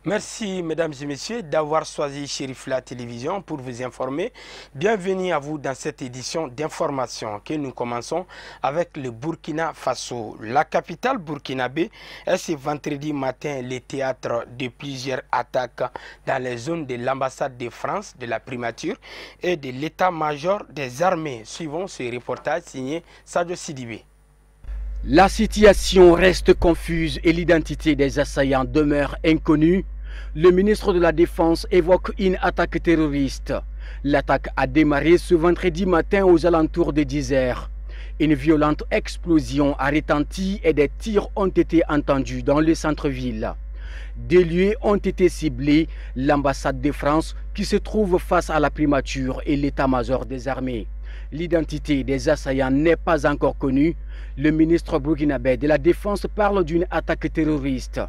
Merci, mesdames et messieurs, d'avoir choisi Chérifla Télévision pour vous informer. Bienvenue à vous dans cette édition d'information que nous commençons avec le Burkina Faso. La capitale burkinabé est ce vendredi matin le théâtre de plusieurs attaques dans les zones de l'ambassade de France, de la primature et de l'état-major des armées. Suivons ce reportage signé Sadio Sidibé. La situation reste confuse et l'identité des assaillants demeure inconnue. Le ministre de la Défense évoque une attaque terroriste. L'attaque a démarré ce vendredi matin aux alentours de 10 heures. Une violente explosion a retenti et des tirs ont été entendus dans le centre-ville. Des lieux ont été ciblés, l'ambassade de France qui se trouve face à la primature et l'état-major des armées. L'identité des assaillants n'est pas encore connue. Le ministre burkinabé de la Défense parle d'une attaque terroriste.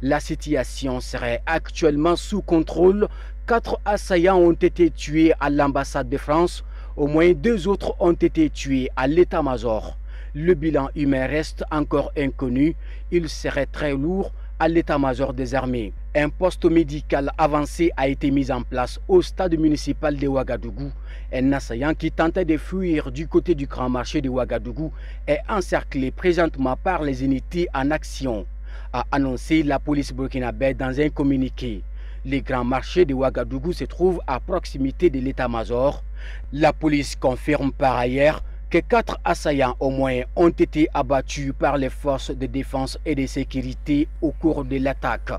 La situation serait actuellement sous contrôle. 4 assaillants ont été tués à l'ambassade de France. Au moins 2 autres ont été tués à l'état-major. Le bilan humain reste encore inconnu. Il serait très lourd à l'état-major des armées. Un poste médical avancé a été mis en place au stade municipal de Ouagadougou. Un assaillant qui tentait de fuir du côté du grand marché de Ouagadougou est encerclé présentement par les unités en action, a annoncé la police burkinabé dans un communiqué. Le grand marché de Ouagadougou se trouve à proximité de l'état-major. La police confirme par ailleurs que 4 assaillants au moins ont été abattus par les forces de défense et de sécurité au cours de l'attaque.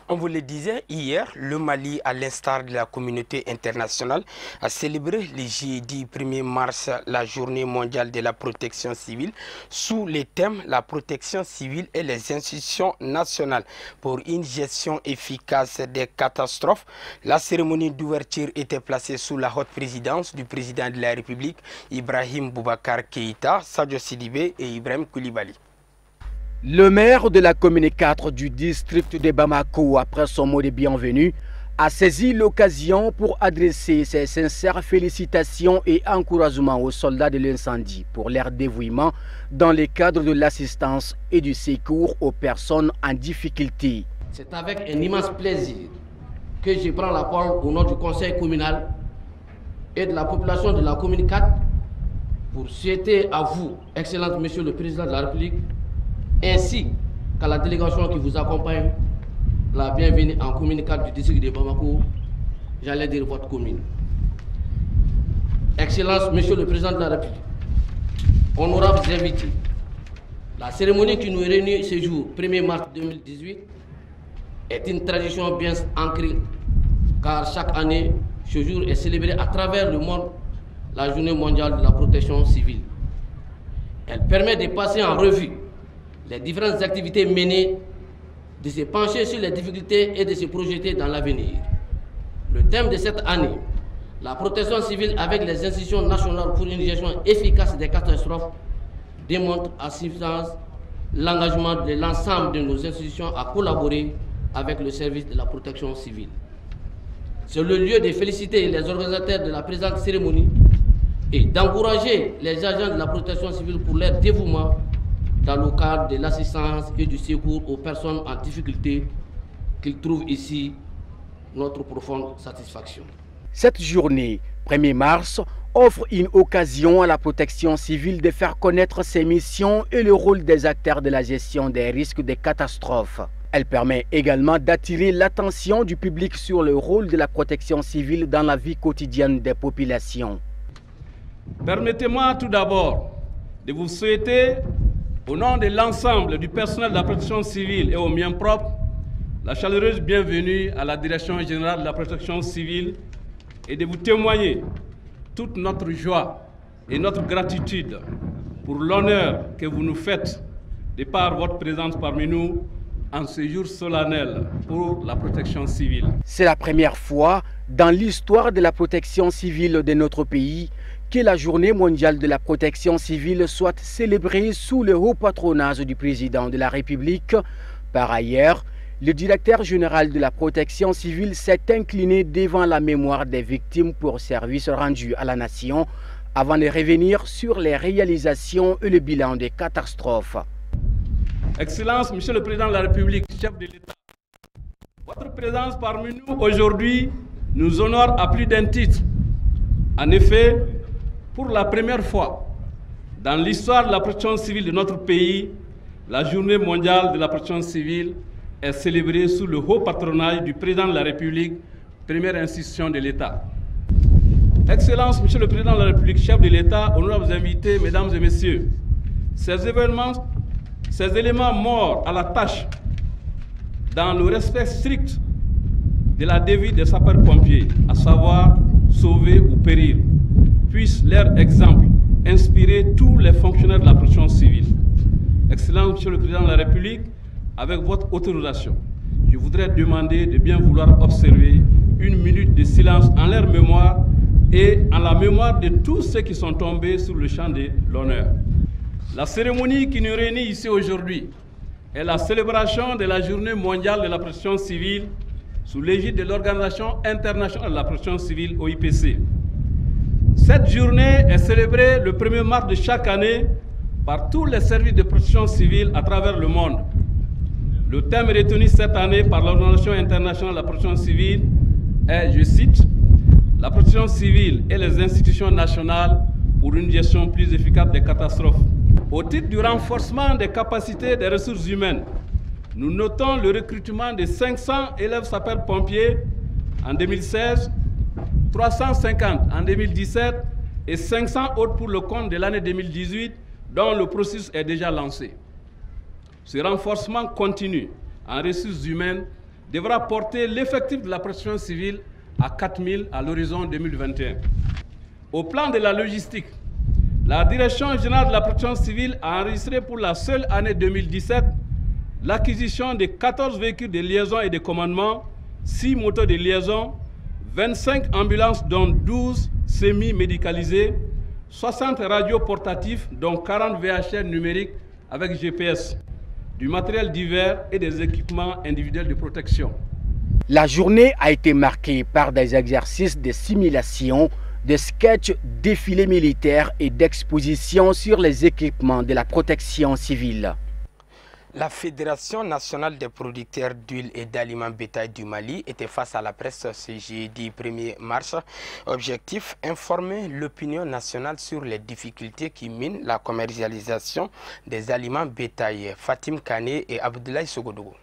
On vous le disait hier, le Mali, à l'instar de la communauté internationale, a célébré le jeudi 1er mars la journée mondiale de la protection civile sous le thème « La protection civile et les institutions nationales pour une gestion efficace des catastrophes ». La cérémonie d'ouverture était placée sous la haute présidence du président de la République, Ibrahim Boubacar Keïta, Sadio Sidibé et Ibrahim Koulibaly. Le maire de la commune 4 du district de Bamako, après son mot de bienvenue, a saisi l'occasion pour adresser ses sincères félicitations et encouragements aux soldats de l'incendie pour leur dévouement dans le cadre de l'assistance et du secours aux personnes en difficulté. C'est avec un immense plaisir que je prends la parole au nom du conseil communal et de la population de la commune 4 pour souhaiter à vous, excellent monsieur le président de la République, ainsi qu'à la délégation qui vous accompagne, la bienvenue en commune 4 du district de Bamako, j'allais dire votre commune. Excellence, Monsieur le Président de la République, honorables invités, la cérémonie qui nous réunit ce jour, 1er mars 2018, est une tradition bien ancrée, car chaque année, ce jour est célébré à travers le monde la Journée mondiale de la protection civile. Elle permet de passer en revue les différentes activités menées, de se pencher sur les difficultés et de se projeter dans l'avenir. Le thème de cette année, la protection civile avec les institutions nationales pour une gestion efficace des catastrophes, démontre à suffisance l'engagement de l'ensemble de nos institutions à collaborer avec le service de la protection civile. C'est le lieu de féliciter les organisateurs de la présente cérémonie et d'encourager les agents de la protection civile pour leur dévouement dans le cadre de l'assistance et du secours aux personnes en difficulté qu'ils trouvent ici notre profonde satisfaction. Cette journée, 1er mars, offre une occasion à la protection civile de faire connaître ses missions et le rôle des acteurs de la gestion des risques de catastrophes. Elle permet également d'attirer l'attention du public sur le rôle de la protection civile dans la vie quotidienne des populations. Permettez-moi tout d'abord de vous souhaiter, au nom de l'ensemble du personnel de la protection civile et au mien propre, la chaleureuse bienvenue à la Direction générale de la protection civile et de vous témoigner toute notre joie et notre gratitude pour l'honneur que vous nous faites de par votre présence parmi nous en ce jour solennel pour la protection civile. C'est la première fois dans l'histoire de la protection civile de notre pays que la Journée mondiale de la protection civile soit célébrée sous le haut patronage du président de la République. Par ailleurs, le directeur général de la protection civile s'est incliné devant la mémoire des victimes pour service rendu à la nation avant de revenir sur les réalisations et le bilan des catastrophes. Excellence, Monsieur le Président de la République, chef de l'État, Votre présence parmi nous aujourd'hui nous honore à plus d'un titre. En effet, pour la première fois dans l'histoire de la protection civile de notre pays, la Journée mondiale de la protection civile est célébrée sous le haut patronage du Président de la République, première institution de l'État. Excellences, Monsieur le Président de la République, chef de l'État, honorables invités, Mesdames et Messieurs, ces éléments morts à la tâche dans le respect strict de la devise des sapeurs-pompiers, à savoir sauver ou périr, puissent leur exemple inspirer tous les fonctionnaires de la protection civile. Excellent Monsieur le Président de la République, avec votre autorisation, je voudrais demander de bien vouloir observer une minute de silence en leur mémoire et en la mémoire de tous ceux qui sont tombés sur le champ de l'honneur. La cérémonie qui nous réunit ici aujourd'hui est la célébration de la Journée mondiale de la protection civile sous l'égide de l'Organisation internationale de la protection civile, OIPC. Cette journée est célébrée le 1er mars de chaque année par tous les services de protection civile à travers le monde. Le thème retenu cette année par l'Organisation internationale de la protection civile est, je cite, « La protection civile et les institutions nationales pour une gestion plus efficace des catastrophes ». Au titre du renforcement des capacités des ressources humaines, nous notons le recrutement de 500 élèves sapeurs-pompiers en 2016, 350 en 2017 et 500 autres pour le compte de l'année 2018, dont le processus est déjà lancé. Ce renforcement continu en ressources humaines devra porter l'effectif de la protection civile à 4 000 à l'horizon 2021. Au plan de la logistique, la Direction générale de la protection civile a enregistré pour la seule année 2017 l'acquisition de 14 véhicules de liaison et de commandement, 6 motos de liaison, 25 ambulances dont 12 semi-médicalisées, 60 radios portatifs dont 40 VHR numériques avec GPS, du matériel divers et des équipements individuels de protection. La journée a été marquée par des exercices de simulation, de sketchs, défilés militaires et d'expositions sur les équipements de la protection civile. La Fédération nationale des producteurs d'huile et d'aliments bétail du Mali était face à la presse ce jeudi 1er mars. Objectif, informer l'opinion nationale sur les difficultés qui minent la commercialisation des aliments bétail. Fatim Kane et Abdoulaye Sogodougou.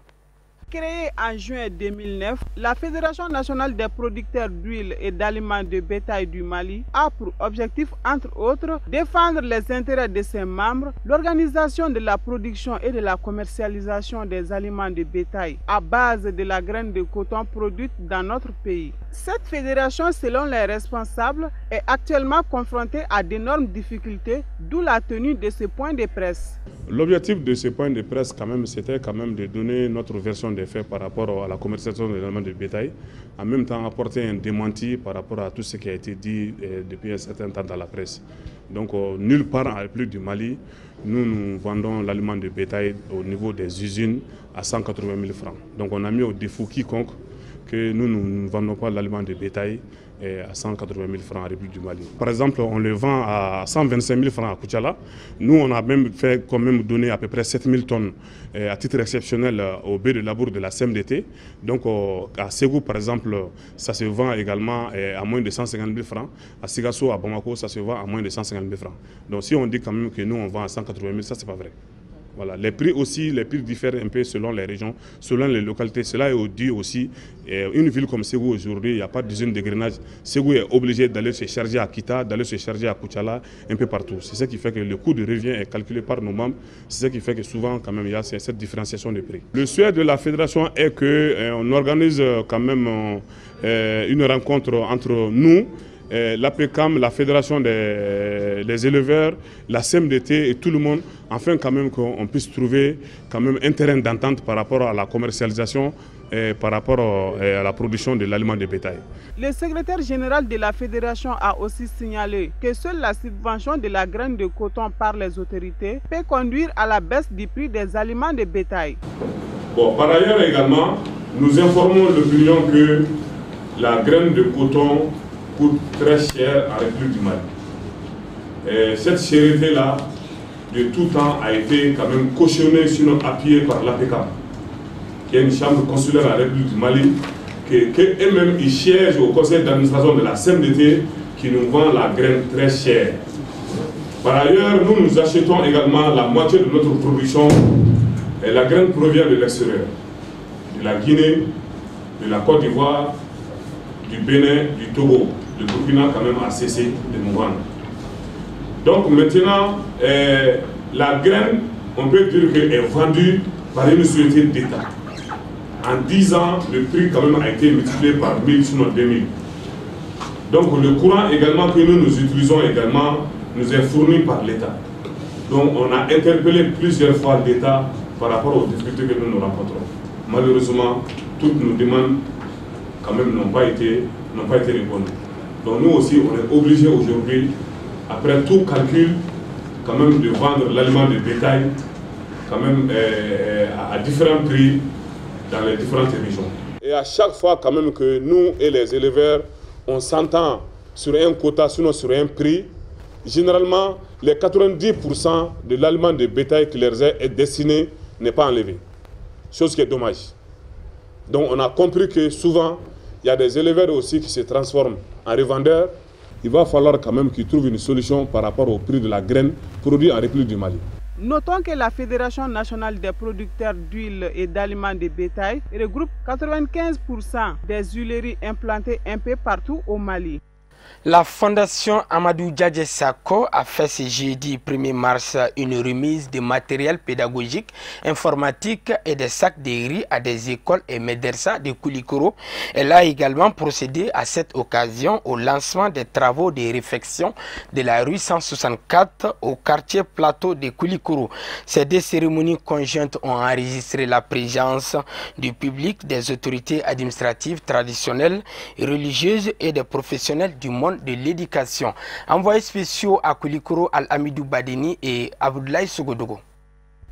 Créée en juin 2009, la Fédération nationale des producteurs d'huile et d'aliments de bétail du Mali a pour objectif, entre autres, défendre les intérêts de ses membres, l'organisation de la production et de la commercialisation des aliments de bétail à base de la graine de coton produite dans notre pays. Cette fédération, selon les responsables, est actuellement confrontée à d'énormes difficultés, d'où la tenue de ce point de presse. L'objectif de ce point de presse, c'était de donner notre version des faits par rapport à la commercialisation des aliments de bétail, en même temps apporter un démenti par rapport à tout ce qui a été dit depuis un certain temps dans la presse. Donc, nulle part en République du Mali, nous vendons l'aliment de bétail au niveau des usines à 180 000 francs. Donc, on a mis au défaut quiconque que nous ne vendons pas l'aliment de bétail à 180 000 francs en République du Mali. Par exemple, on le vend à 125 000 francs à Koutiala. Nous, on a même donné à peu près 7 000 tonnes à titre exceptionnel au baie de labour de la CMDT. Donc, à Ségou, par exemple, ça se vend également à moins de 150 000 francs. À Sigasso, à Bamako, ça se vend à moins de 150 000 francs. Donc, si on dit quand même que nous, on vend à 180 000, ça, c'est pas vrai. Voilà. Les prix diffèrent un peu selon les régions, selon les localités. Cela est dû aussi, une ville comme Ségou aujourd'hui, il n'y a pas d'usine de grainage. Ségou est obligé d'aller se charger à Kita, d'aller se charger à Koutiala, un peu partout. C'est ce qui fait que le coût de revient est calculé par nos membres. C'est ce qui fait que souvent, quand même, il y a cette différenciation de prix. Le souhait de la fédération est qu'on organise quand même une rencontre entre nous, l'APECAM, la Fédération des éleveurs, la CMDT et tout le monde, afin quand même qu'on puisse trouver quand même un terrain d'entente par rapport à la commercialisation et par rapport à la production de l'aliment de bétail. Le secrétaire général de la Fédération a aussi signalé que seule la subvention de la graine de coton par les autorités peut conduire à la baisse du prix des aliments de bétail. Bon, par ailleurs également, nous informons l'opinion que la graine de coton coûte très cher en République du Mali. Et cette chérité-là, de tout temps, a été quand même cautionnée, sinon appuyée par l'APECAM. qui est une chambre consulaire à la République du Mali, qu'eux-mêmes ils siègent au conseil d'administration de la CNDT qui nous vend la graine très chère. Par ailleurs, nous achetons également la moitié de notre production. Et la graine provient de l'extérieur, de la Guinée, de la Côte d'Ivoire, du Bénin, du Togo. Le Burkina quand même a cessé de nous vendre. Donc maintenant, la graine, on peut dire qu'elle est vendue par une société d'État. En 10 ans, le prix quand même a été multiplié par 1000, sinon 2000. Donc le courant également que nous utilisons également nous est fourni par l'État. Donc on a interpellé plusieurs fois l'État par rapport aux difficultés que nous rencontrons. Malheureusement, toutes nos demandes quand même n'ont pas été répondues. Donc nous aussi, on est obligés aujourd'hui, après tout calcul, quand même de vendre l'aliment de bétail quand même à différents prix dans les différentes régions. Et à chaque fois quand même que nous et les éleveurs, on s'entend sur un quota, sinon sur un prix, généralement les 90% de l'aliment de bétail qui leur est destiné n'est pas enlevé. Chose qui est dommage. Donc on a compris que souvent, il y a des éleveurs aussi qui se transforment en revendeurs. Il va falloir quand même qu'ils trouvent une solution par rapport au prix de la graine produite en République du Mali. Notons que la Fédération nationale des producteurs d'huile et d'aliments de bétail regroupe 95% des huileries implantées un peu partout au Mali. La Fondation Amadou Djadje Sako a fait ce jeudi 1er mars une remise de matériel pédagogique, informatique et des sacs de riz à des écoles et médersa de Koulikoro. Elle a également procédé à cette occasion au lancement des travaux de réfection de la rue 164 au quartier plateau de Koulikoro. Ces deux cérémonies conjointes ont enregistré la présence du public, des autorités administratives traditionnelles, religieuses et des professionnels du monde de l'éducation. Envoyés spéciaux à Koulikoro, Al-Amidou Badeni et Abdoulaye Sogodogo.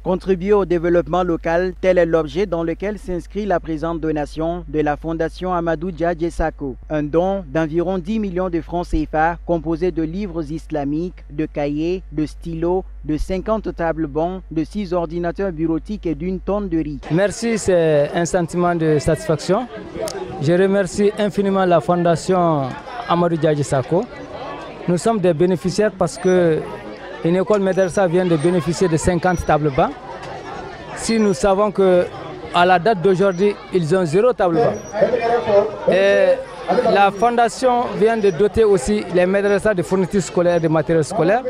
Contribuer au développement local, tel est l'objet dans lequel s'inscrit la présente donation de la Fondation Amadou Djadje Sako. Un don d'environ 10 millions de francs CFA composé de livres islamiques, de cahiers, de stylos, de 50 tables bancs, de 6 ordinateurs bureautiques et d'une tonne de riz. Merci, c'est un sentiment de satisfaction. Je remercie infiniment la Fondation Amadou Djadje Sako. Nous sommes des bénéficiaires parce que une école médersa vient de bénéficier de 50 tables bancs. Si nous savons qu'à la date d'aujourd'hui, ils ont 0 table banc. Et la fondation vient de doter aussi les médersa de fournitures scolaires, de matériel scolaire,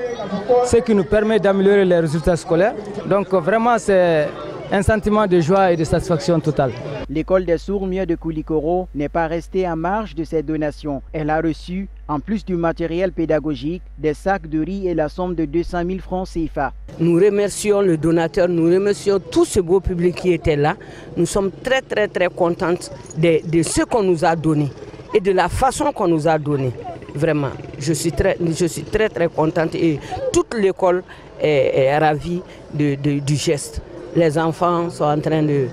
ce qui nous permet d'améliorer les résultats scolaires. Donc vraiment, c'est un sentiment de joie et de satisfaction totale. L'école des sourds-muets de Koulikoro n'est pas restée en marge de ces donations. Elle a reçu, en plus du matériel pédagogique, des sacs de riz et la somme de 200 000 francs CFA. Nous remercions le donateur, nous remercions tout ce beau public qui était là. Nous sommes très contentes de ce qu'on nous a donné et de la façon qu'on nous a donné. Vraiment, je suis très contente et toute l'école est ravie du geste. Les enfants sont en train de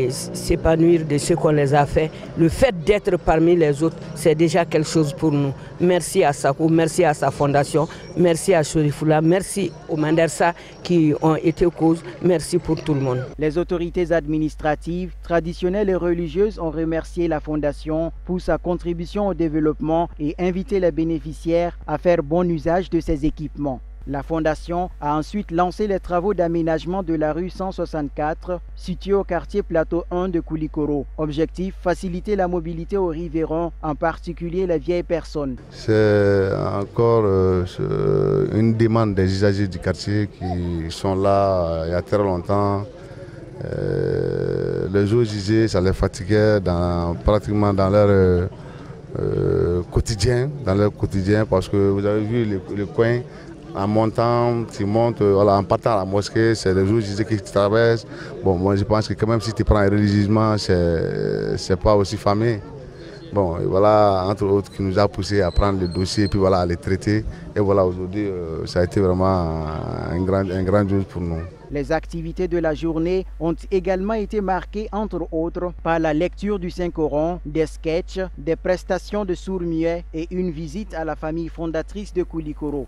s'épanouir de ce qu'on les a fait. Le fait d'être parmi les autres, c'est déjà quelque chose pour nous. Merci à Sako, merci à sa fondation, merci à Chorifoula, merci aux Mandersa qui ont été cause, merci pour tout le monde. Les autorités administratives, traditionnelles et religieuses ont remercié la fondation pour sa contribution au développement et invité les bénéficiaires à faire bon usage de ces équipements. La fondation a ensuite lancé les travaux d'aménagement de la rue 164, située au quartier Plateau 1 de Koulikoro. Objectif, faciliter la mobilité aux riverains, en particulier les vieilles personnes. C'est encore une demande des usagers du quartier qui sont là il y a très longtemps. Les jours usagers, ça les fatiguait pratiquement dans leur quotidien, parce que vous avez vu le coin. En montant, tu montes, voilà, en partant à la mosquée, c'est les jours qui traversent. Bon, moi je pense que quand même si tu prends religieusement, c'est pas aussi fameux. Bon, et voilà, entre autres, qui nous a poussé à prendre le dossier et puis voilà, à les traiter. Et voilà, aujourd'hui, ça a été vraiment un grand jour pour nous. Les activités de la journée ont également été marquées, entre autres, par la lecture du Saint-Coran, des sketchs, des prestations de sourds-muets et une visite à la famille fondatrice de Koulikoro.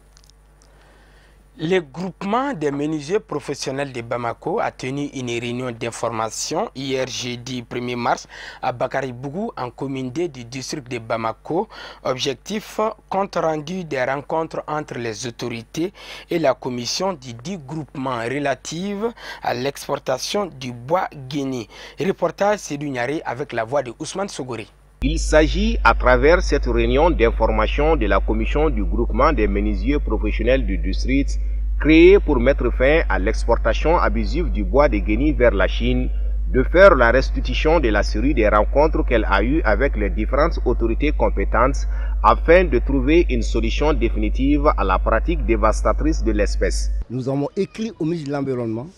Le groupement des menuisiers professionnels de Bamako a tenu une réunion d'information hier jeudi 1er mars à Bakaribougou en commune D du district de Bamako. Objectif, compte rendu des rencontres entre les autorités et la commission du dit groupement relative à l'exportation du bois guinéen. Reportage Sédou Niaré avec la voix de Ousmane Sogori. Il s'agit à travers cette réunion d'information de la commission du groupement des menuisiers professionnels du district créée pour mettre fin à l'exportation abusive du bois de Guinée vers la Chine, de faire la restitution de la série des rencontres qu'elle a eues avec les différentes autorités compétentes afin de trouver une solution définitive à la pratique dévastatrice de l'espèce. Nous avons écrit au ministre de l'Environnement,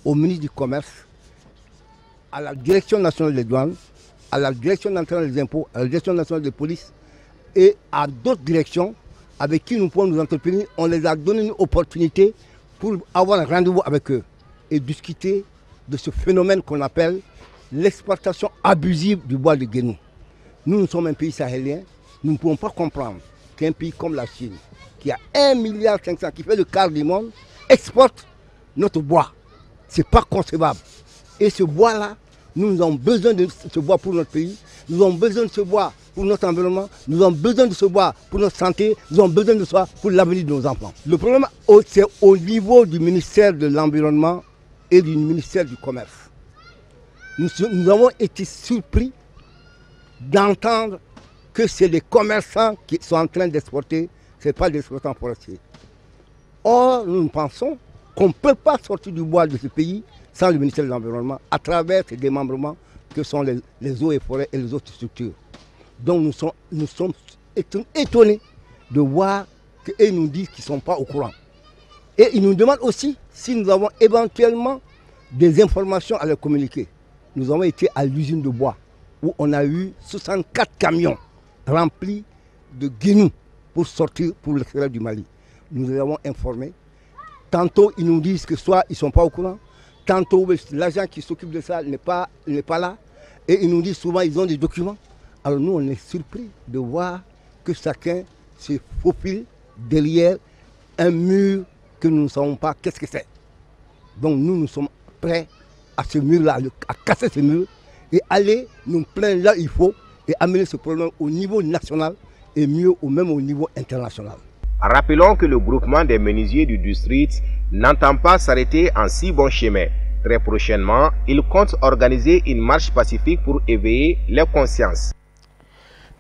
au ministre du Commerce, à la Direction nationale des douanes, à la Direction nationale des impôts, à la Direction nationale de police et à d'autres directions avec qui nous pouvons nous entretenir. On les a donné une opportunité pour avoir un rendez-vous avec eux et discuter de ce phénomène qu'on appelle l'exploitation abusive du bois de Guénou. Nous sommes un pays sahélien, nous ne pouvons pas comprendre qu'un pays comme la Chine, qui a 1,5 milliard, qui fait le quart du monde, exporte notre bois. Ce n'est pas concevable. Et ce bois-là, nous avons besoin de ce bois pour notre pays, nous avons besoin de ce bois pour notre environnement, nous avons besoin de ce bois pour notre santé, nous avons besoin de ce bois pour l'avenir de nos enfants. Le problème, c'est au niveau du ministère de l'Environnement et du ministère du Commerce. Nous avons été surpris d'entendre que c'est les commerçants qui sont en train d'exporter, ce n'est pas des exploitants forestiers. Or, nous pensons qu'on ne peut pas sortir du bois de ce pays sans le ministère de l'Environnement, à travers ces démembrements que sont les eaux et forêts et les autres structures. Donc nous sommes étonnés de voir qu'ils nous disent qu'ils ne sont pas au courant. Et ils nous demandent aussi si nous avons éventuellement des informations à leur communiquer. Nous avons été à l'usine de bois, où on a eu 64 camions remplis de guenous pour sortir pour l'extérieur du Mali. Nous les avons informés. Tantôt ils nous disent que soit ils ne sont pas au courant, tantôt, l'agent qui s'occupe de ça n'est pas là. Et ils nous disent souvent qu'ils ont des documents. Alors nous, on est surpris de voir que chacun se faufile derrière un mur que nous ne savons pas qu'est-ce que c'est. Donc nous sommes prêts à ce mur-là, à casser ce mur et aller nous plaindre là où il faut et amener ce problème au niveau national et mieux même au niveau international. Rappelons que le groupement des menuisiers du district n'entend pas s'arrêter en si bon chemin. Très prochainement, il compte organiser une marche pacifique pour éveiller les consciences.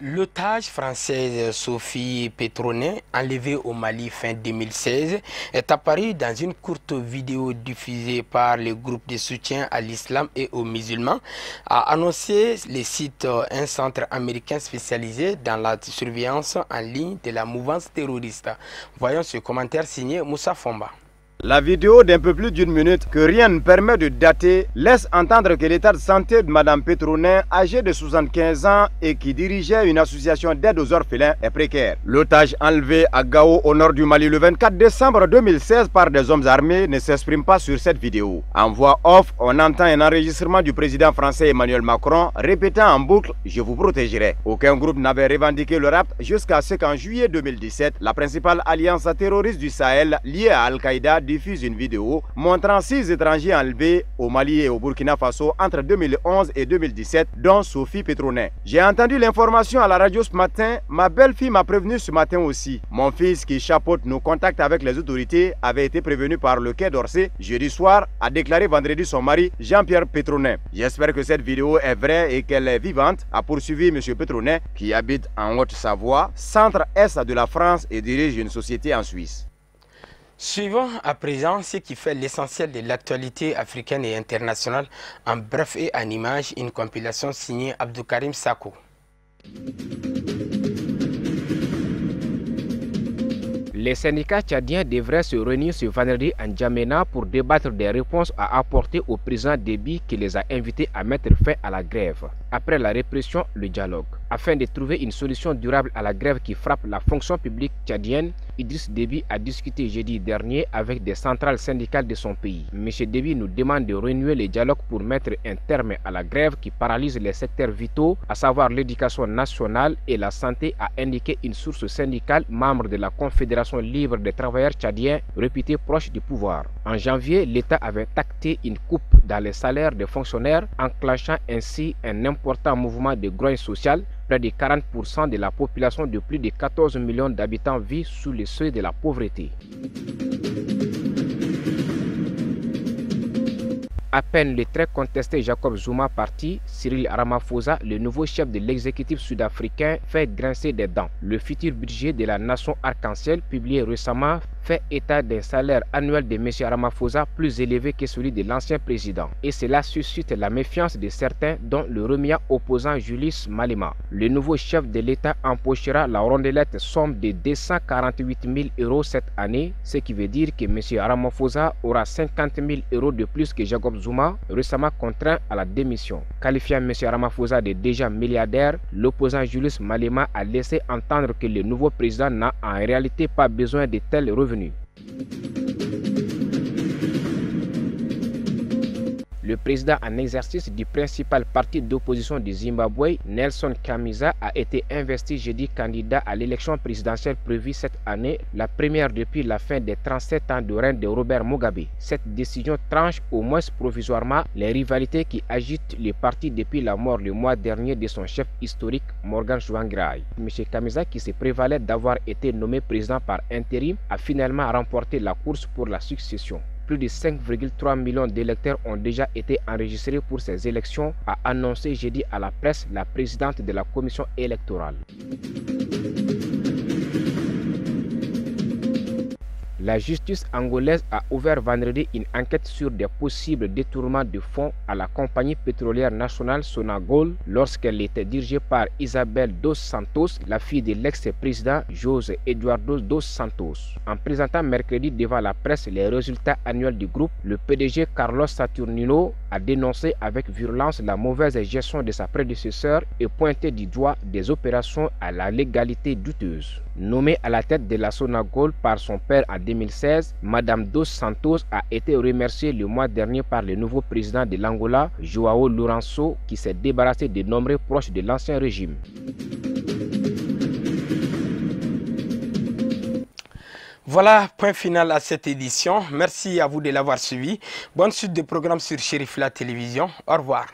L'otage française Sophie Pétronet, enlevée au Mali fin 2016, est apparue dans une courte vidéo diffusée par le groupe de soutien à l'islam et aux musulmans, a annoncé le site un centre américain spécialisé dans la surveillance en ligne de la mouvance terroriste. Voyons ce commentaire signé Moussa Fomba. La vidéo d'un peu plus d'une minute que rien ne permet de dater laisse entendre que l'état de santé de Mme Pétronet, âgée de 75 ans et qui dirigeait une association d'aide aux orphelins, est précaire. L'otage enlevé à Gao au nord du Mali le 24 décembre 2016 par des hommes armés ne s'exprime pas sur cette vidéo. En voix off, on entend un enregistrement du président français Emmanuel Macron répétant en boucle « Je vous protégerai ». Aucun groupe n'avait revendiqué le rapt jusqu'à ce qu'en juillet 2017, la principale alliance terroriste du Sahel liée à Al-Qaïda diffuse une vidéo montrant 6 étrangers enlevés au Mali et au Burkina Faso entre 2011 et 2017, dont Sophie Pétronet. J'ai entendu l'information à la radio ce matin, ma belle-fille m'a prévenu ce matin aussi. Mon fils qui chapeaute nos contacts avec les autorités avait été prévenu par le Quai d'Orsay jeudi soir, a déclaré vendredi son mari Jean-Pierre Pétronet. J'espère que cette vidéo est vraie et qu'elle est vivante, a poursuivi M. Pétronet qui habite en Haute-Savoie, centre-est de la France et dirige une société en Suisse. Suivons à présent ce qui fait l'essentiel de l'actualité africaine et internationale en bref et en images, une compilation signée Abdoukarim Sako. Les syndicats tchadiens devraient se réunir ce vendredi en N'Djamena pour débattre des réponses à apporter au président Déby qui les a invités à mettre fin à la grève. Après la répression, le dialogue. Afin de trouver une solution durable à la grève qui frappe la fonction publique tchadienne, Idriss Déby a discuté jeudi dernier avec des centrales syndicales de son pays. M. Déby nous demande de renouer le dialogue pour mettre un terme à la grève qui paralyse les secteurs vitaux, à savoir l'éducation nationale et la santé, a indiqué une source syndicale membre de la Confédération libre des travailleurs tchadiens, réputée proche du pouvoir. En janvier, l'État avait acté une coupe dans les salaires des fonctionnaires, enclenchant ainsi un important mouvement de grogne social. Près de 40% de la population de plus de 14 millions d'habitants vit sous le seuil de la pauvreté. À peine le très contesté Jacob Zuma parti, Cyril Ramaphosa, le nouveau chef de l'exécutif sud-africain, fait grincer des dents. Le futur budget de la nation arc-en-ciel, publié récemment, fait état d'un salaire annuel de M. Ramaphosa plus élevé que celui de l'ancien président. Et cela suscite la méfiance de certains, dont le Remia opposant Julius Malema. Le nouveau chef de l'État empochera la rondelette somme de 248 000 € cette année, ce qui veut dire que M. Ramaphosa aura 50 000 € de plus que Jacob Zuma, récemment contraint à la démission. Qualifiant M. Ramaphosa de déjà milliardaire, l'opposant Julius Malema a laissé entendre que le nouveau président n'a en réalité pas besoin de tels revenus. Le président en exercice du principal parti d'opposition du Zimbabwe, Nelson Chamisa, a été investi jeudi candidat à l'élection présidentielle prévue cette année, la première depuis la fin des 37 ans de règne de Robert Mugabe. Cette décision tranche au moins provisoirement les rivalités qui agitent le parti depuis la mort le mois dernier de son chef historique, Morgan Tsvangirai. M. Chamisa, qui se prévalait d'avoir été nommé président par intérim, a finalement remporté la course pour la succession. Plus de 5,3 millions d'électeurs ont déjà été enregistrés pour ces élections, a annoncé jeudi à la presse la présidente de la commission électorale. La justice angolaise a ouvert vendredi une enquête sur des possibles détournements de fonds à la compagnie pétrolière nationale Sonangol lorsqu'elle était dirigée par Isabel dos Santos, la fille de l'ex-président José Eduardo dos Santos. En présentant mercredi devant la presse les résultats annuels du groupe, le PDG Carlos Saturnino a dénoncé avec virulence la mauvaise gestion de sa prédécesseur et pointé du doigt des opérations à la légalité douteuse. Nommée à la tête de la Sonangol par son père en 2016, Madame dos Santos a été remerciée le mois dernier par le nouveau président de l'Angola, João Lourenço, qui s'est débarrassé de nombreux proches de l'ancien régime. Voilà, point final à cette édition. Merci à vous de l'avoir suivi. Bonne suite de programmes sur Chérif La Télévision. Au revoir.